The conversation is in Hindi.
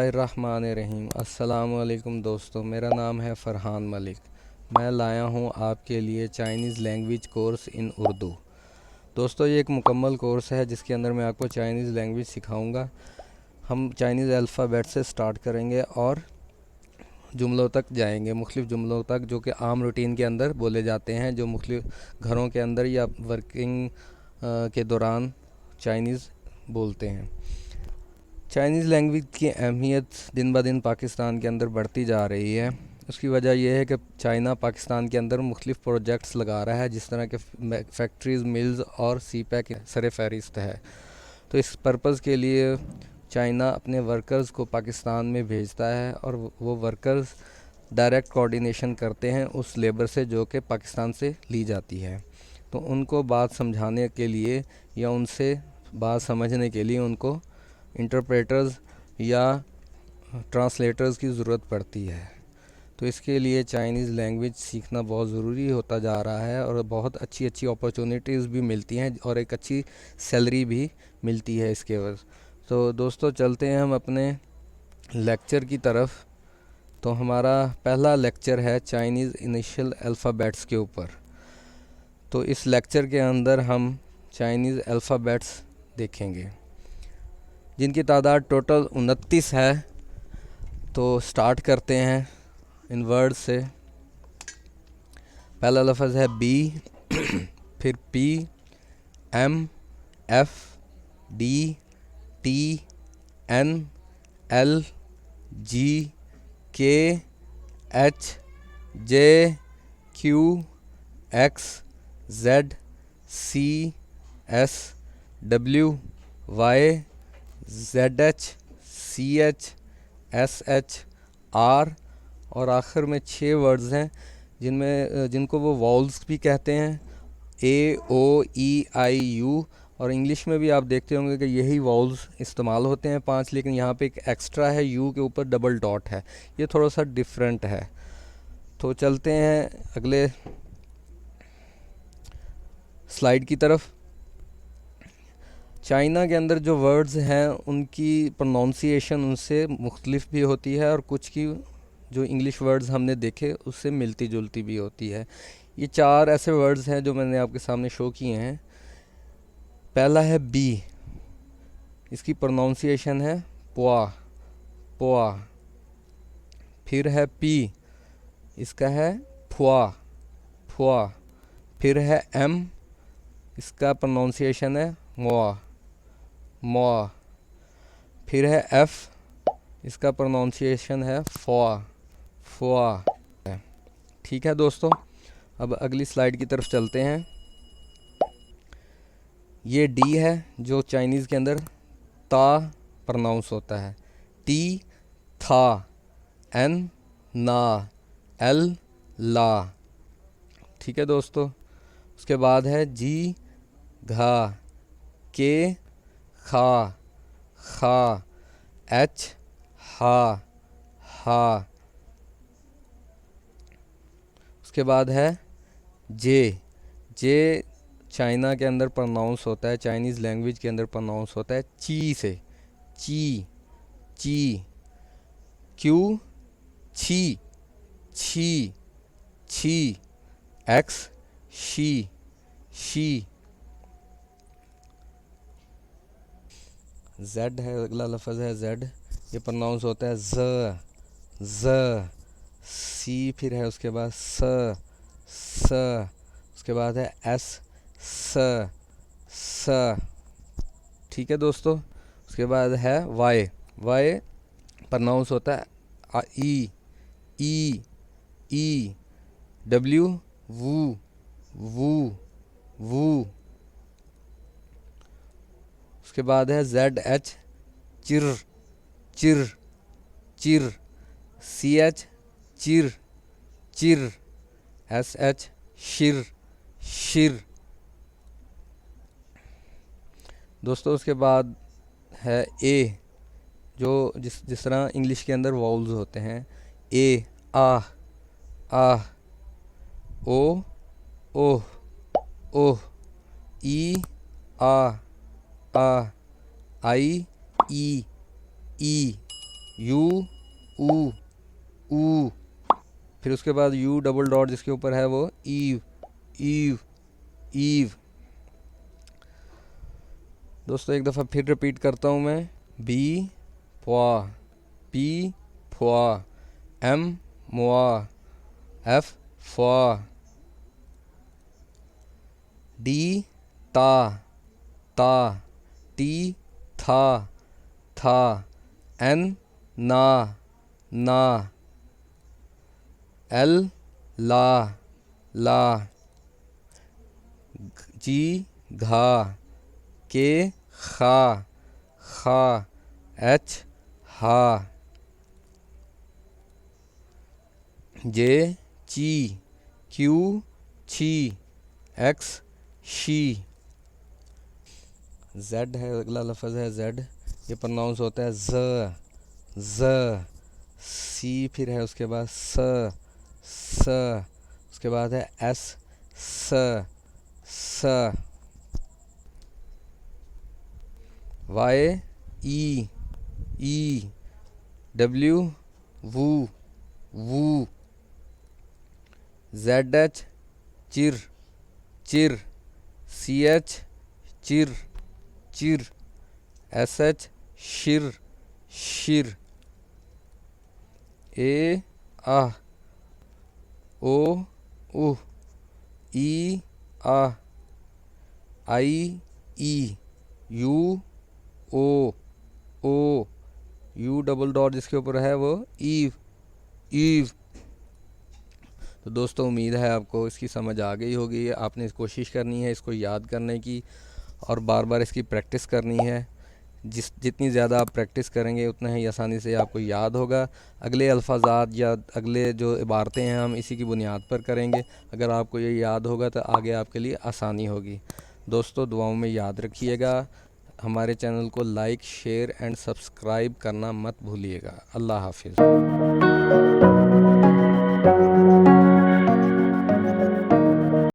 बिस्मिल्लाहिर्रहमानिर्रहीम। अस्सलामुअलैकुम दोस्तों, मेरा नाम है फ़रहान मलिक। मैं लाया हूँ आपके लिए Chinese language course in Urdu. दोस्तों, ये एक मुकम्मल कोर्स है जिसके अंदर मैं आपको चाइनीज़ लैंग्वेज सिखाऊंगा। हम चाइनीज़ अल्फ़ाबेट से स्टार्ट करेंगे और जुमलों तक जाएंगे, मुख्तलिफ़ जुमलों तक जो कि आम रूटीन के अंदर बोले जाते हैं, जो मुख्तलिफ़ घरों के अंदर या वर्किंग के दौरान चाइनीज़ बोलते हैं। चाइनीज़ लैंग्वेज की अहमियत दिन ब दिन पाकिस्तान के अंदर बढ़ती जा रही है। उसकी वजह यह है कि चाइना पाकिस्तान के अंदर मुख्तलिफ़ प्रोजेक्ट्स लगा रहा है, जिस तरह के फैक्ट्रीज़, मिल्स और सीपैक सर फहरिस्त है। तो इस पर्पज़ के लिए चाइना अपने वर्कर्स को पाकिस्तान में भेजता है और वो वर्कर्स डायरेक्ट कोऑर्डिनेशन करते हैं उस लेबर से जो कि पाकिस्तान से ली जाती है। तो उनको बात समझाने के लिए या उनसे बात समझने के लिए उनको इंटरप्रेटर्स या ट्रांसलेटर्स की ज़रूरत पड़ती है। तो इसके लिए चाइनीज़ लैंग्वेज सीखना बहुत ज़रूरी होता जा रहा है और बहुत अच्छी अच्छी अपॉर्चुनिटीज़ भी मिलती हैं और एक अच्छी सैलरी भी मिलती है इसके वजह। तो दोस्तों, चलते हैं हम अपने लेक्चर की तरफ। तो हमारा पहला लेक्चर है चाइनीज़ इनिशियल अल्फ़ाबेट्स के ऊपर। तो इस लेक्चर के अंदर हम चाइनीज़ अल्फ़ाबेट्स देखेंगे जिनकी तादाद टोटल 29 है। तो स्टार्ट करते हैं इन वर्ड से। पहला लफ्ज़ है बी, फिर P, M, F, D, T, N, L, G, K, H, J, Q, X, Z, C, S, W, Y, Z H, C H, S H, R और आखिर में 6 वर्ड्स हैं जिनको वो वॉल्स भी कहते हैं, ए, ओ, ई, आई, यू। और इंग्लिश में भी आप देखते होंगे कि यही वॉल्स इस्तेमाल होते हैं 5, लेकिन यहाँ पे एक एक्स्ट्रा है, यू के ऊपर डबल डॉट है। ये थोड़ा सा डिफरेंट है। तो चलते हैं अगले स्लाइड की तरफ। चाइना के अंदर जो वर्ड्स हैं उनकी प्रोनाउंसिएशन उनसे मुख्तलिफ भी होती है और कुछ की जो इंग्लिश वर्ड्स हमने देखे उससे मिलती जुलती भी होती है। ये 4 ऐसे वर्ड्स हैं जो मैंने आपके सामने शो किए हैं। पहला है बी, इसकी प्रोनाउंसिएशन है पोआ, पोआ। फिर है पी, इसका है फुआ, फुआ। फिर है एम, इसका प्रोनाउंसिएशन है मोआ, मोआ। फिर है एफ़, इसका प्रोनाउंसिएशन है फ़ोआ, फ़ोआ। ठीक है दोस्तों, अब अगली स्लाइड की तरफ चलते हैं। ये डी है जो चाइनीज़ के अंदर ता प्रोनाउंस होता है, टी था, एन ना, एल ला। ठीक है दोस्तों, उसके बाद है जी घा, के खा, खा, एच हा, हा। उसके बाद है जे, जे चाइना के अंदर प्रोनाउंस होता है, चाइनीज़ लैंग्वेज के अंदर प्रोनाउंस होता है ची से, ची, ची। क्यू छी, छी, छी, एक्स शी, शी। जेड है अगला लफ्ज़ है जेड, ये प्रोनाउंस होता है ज, ज। सी फिर है उसके बाद स, स। उसके बाद है एस, स, स। ठीक है दोस्तों, उसके बाद है वाई, वाई प्रोनाउंस होता है ई, ई, ई। डब्ल्यू वू, वू, वू। उसके बाद है जेड एच, चिर, चिर, चिर। सी एच, चिर, चिर। एस एच, शिर, शिर। दोस्तों, उसके बाद है ए, जो जिस तरह इंग्लिश के अंदर वाउल्स होते हैं, ए, आ, आ, ओ, ओह, ओह। ई, आ, आई, ई, ई। यू ऊ ऊ। फिर उसके बाद यू डबल डॉट जिसके ऊपर है वो ईव ईव ईव। दोस्तों एक दफ़ा फिर रिपीट करता हूँ मैं। बी फ़्वा पी फ़्वा एम मुआ एफ फ़्वा डी ता ता टी था था एन ना ना एल ला ला जी घा के खा खा एच हा जे ची क्यू छी एक्स शी। जेड है अगला लफ्ज़ है जेड, ये प्रोनाउंस होता है ज ज। सी फिर है उसके बाद स उसके बाद है एस स। वाई ई डब्ल्यू वू वू। जेड एच चिर चिर सी एच चिर चिर एस एच शिर शिर ए आह ओ उह ई आ आई ई यू ओ यू डबल डॉट जिसके ऊपर है वो ईव ईव। तो दोस्तों उम्मीद है आपको इसकी समझ आ गई होगी। आपने कोशिश करनी है इसको याद करने की और बार बार इसकी प्रैक्टिस करनी है। जितनी ज़्यादा आप प्रैक्टिस करेंगे उतना ही आसानी से आपको याद होगा। अगले अल्फाजात या अगले जो इबारतें हैं हम इसी की बुनियाद पर करेंगे। अगर आपको ये याद होगा तो आगे आपके लिए आसानी होगी। दोस्तों दुआओं में याद रखिएगा। हमारे चैनल को लाइक शेयर एंड सब्सक्राइब करना मत भूलिएगा। अल्लाह हाफिज़।